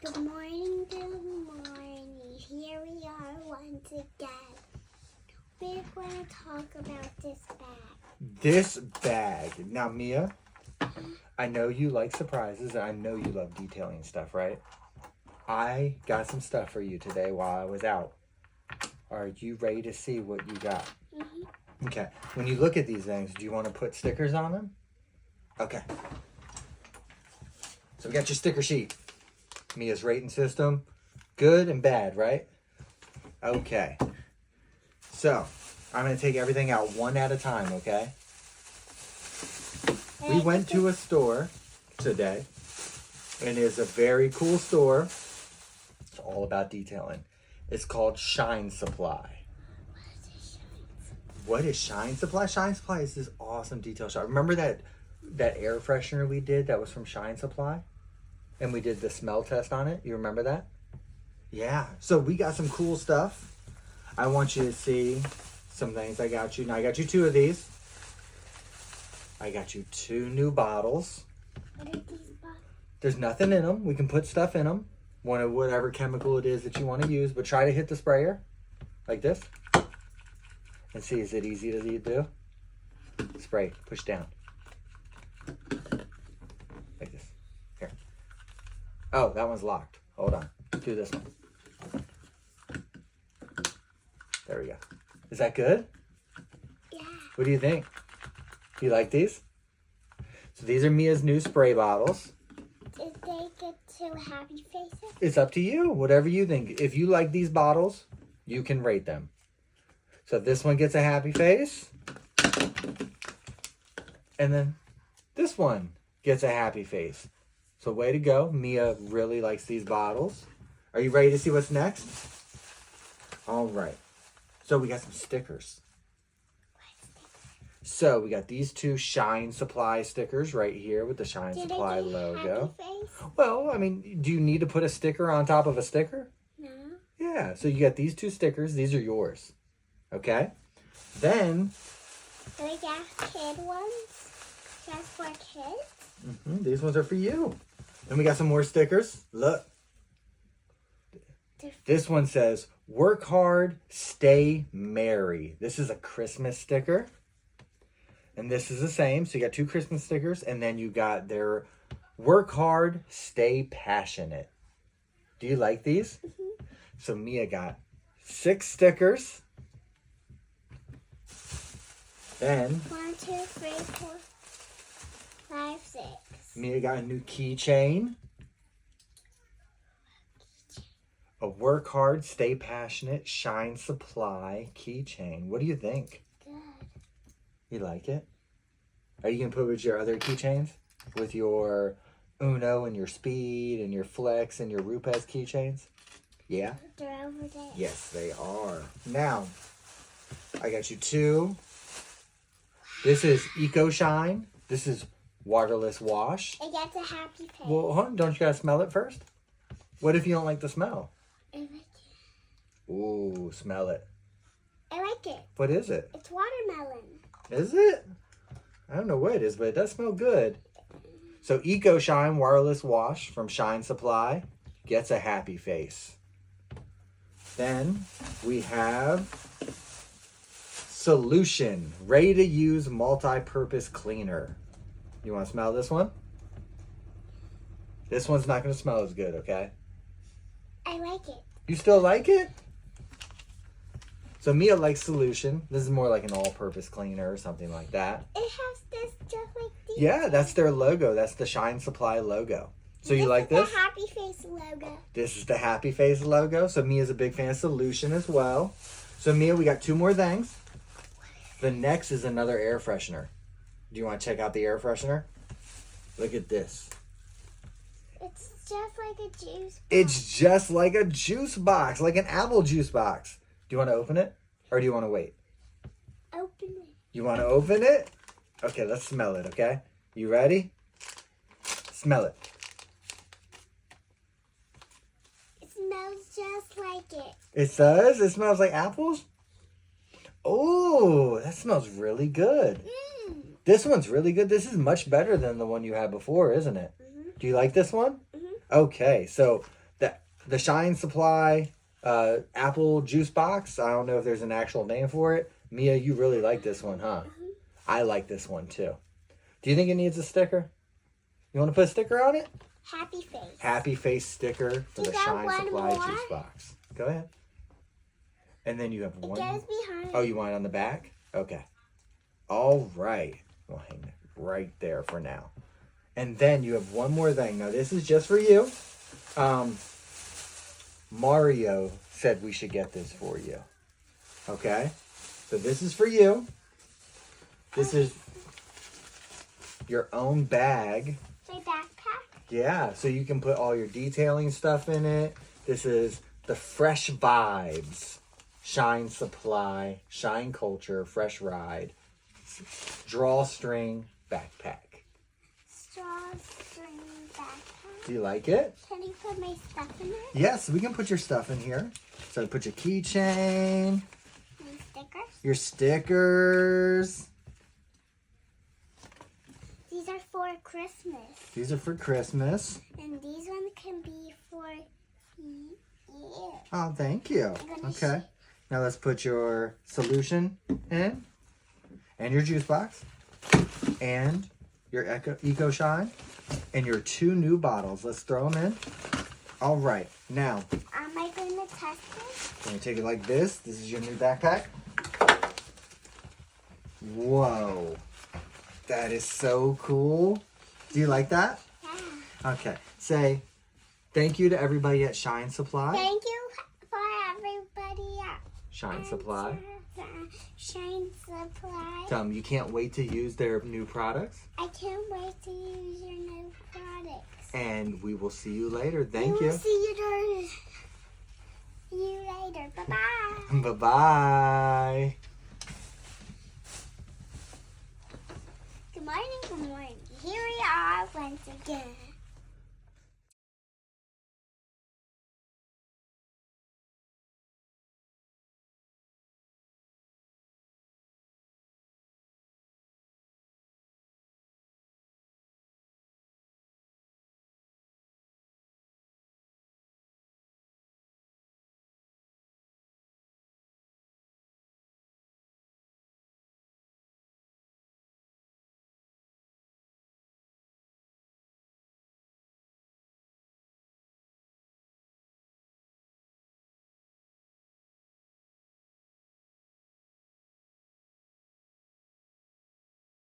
Good morning, Here we are once again. We're going to talk about this bag. This bag. Now, Mia, I know you like surprises, and I know you love detailing stuff, right? I got some stuff for you today while I was out. Are you ready to see what you got? Mm-hmm. Okay. When you look at these things, do you want to put stickers on them? Okay. So we got your sticker sheet. Mia's rating system. Good and bad, right? Okay. So, I'm going to take everything out one at a time, okay? We went to a store today, and it's a very cool store. It's all about detailing. It's called Shine Supply. What is Shine Supply? Shine Supply is this awesome detail shop. Remember that air freshener we did that was from Shine Supply? And we did the smell test on it. You remember that? Yeah. So we got some cool stuff. I want you to see some things I got you. Now I got you 2 of these. I got you 2 new bottles. What are these bottles? There's nothing in them. We can put stuff in them. One of whatever chemical it is that you want to use. But try to hit the sprayer. Like this. And see, is it easy to do? Spray. Push down. Like this. Here. Oh, that one's locked. Hold on. Do this one. There we go. Is that good? Yeah. What do you think? Do you like these? So these are Mia's new spray bottles. Did they get 2 happy faces? It's up to you. Whatever you think. If you like these bottles, you can rate them. So this one gets a happy face. And then this one gets a happy face. So way to go. Mia really likes these bottles. Are you ready to see what's next? All right. So we got some stickers. So we got these 2 Shine Supply stickers right here with the Shine Supply logo. Happy face? Well, I mean, do you need to put a sticker on top of a sticker? No. Yeah. So you got these 2 stickers. These are yours. Okay. Then Do we got kid ones? Just for kids? these ones are for you. Then we got some more stickers. Look. This one says, work hard, stay merry. This is a Christmas sticker. And this is the same. So you got 2 Christmas stickers. And then you got their work hard, stay passionate. Do you like these? Mm-hmm. So Mia got 6 stickers. Then 1, 2, 3, 4, 5, 6. Mia got a new keychain. A work hard, stay passionate, Shine Supply keychain. What do you think? Good. You like it? Are you going to put it with your other keychains? With your Uno and your Speed and your Flex and your Rupes keychains? Yeah? They're over there. Yes, they are. Now, I got you 2. This is Eco Shine. This is waterless wash. It gets a happy face. Well, hold on. Don't you got to smell it first? What if you don't like the smell? I like it. Ooh, smell it. I like it. What is it? It's watermelon. Is it? I don't know what it is, but it does smell good. So Eco Shine Wireless Wash from Shine Supply gets a happy face. Then we have Solution Ready to Use Multi-Purpose Cleaner. You want to smell this one? This one's not going to smell as good, okay? I like it. You still like it? So Mia likes Solution. This is more like an all-purpose cleaner or something like that. It has this just like these. Yeah, that's their logo. That's the Shine Supply logo. So you like this? The happy face logo. This is the happy face logo. So Mia's a big fan of Solution as well. So Mia, we got 2 more things. The next is another air freshener. Do you want to check out the air freshener? Look at this. It's just like a juice box. It's just like a juice box, like an apple juice box. Do you want to open it or do you want to wait? Open it. You want to open it? Okay, let's smell it, okay? You ready? Smell it. It smells just like it. It does? It smells like apples? Oh, that smells really good. This one's really good. This is much better than the one you had before, isn't it? Mm-hmm. Do you like this one? Mm-hmm. Okay, so the Shine Supply apple juice box. I don't know if there's an actual name for it. Mia, you really like this one, huh? I like this one too. Do you think it needs a sticker? You want to put a sticker on it? Happy face. Happy face sticker for You the got Shine one Supply more? juice box. Go ahead. And then you have It one. goes behind. Oh, you want it on the back? Okay. All right. We'll hang it right there for now. And then you have one more thing. Now, this is just for you. Mario said we should get this for you. Okay? So this is for you. This is your own bag. My backpack. Yeah, so you can put all your detailing stuff in it. This is the Fresh Vibes Shine Supply, Shine Culture, Fresh Ride, Drawstring Backpack. String backpack. Do you like it? Can you put my stuff in there? Yes, we can put your stuff in here. So put your keychain, My stickers. your stickers. These are for Christmas. These are for Christmas. And these ones can be for you. Oh, thank you. I'm gonna Okay. Now let's put your solution in, and your juice box, and your Eco Shine, and your 2 new bottles. Let's throw them in. All right. Now, Am I going to test this? I'm going to take it like this. This is your new backpack. Whoa. That is so cool. Do you like that? Yeah. Okay. Say thank you to everybody at Shine Supply. Thank you for everybody at Shine Supply. Shine Supply. Tell them you can't wait to use their new products. I can't wait to use your new products. And we will see you later. Thank We you. will see you later. Bye-bye. Bye-bye. Good morning, good morning. Here we are once again.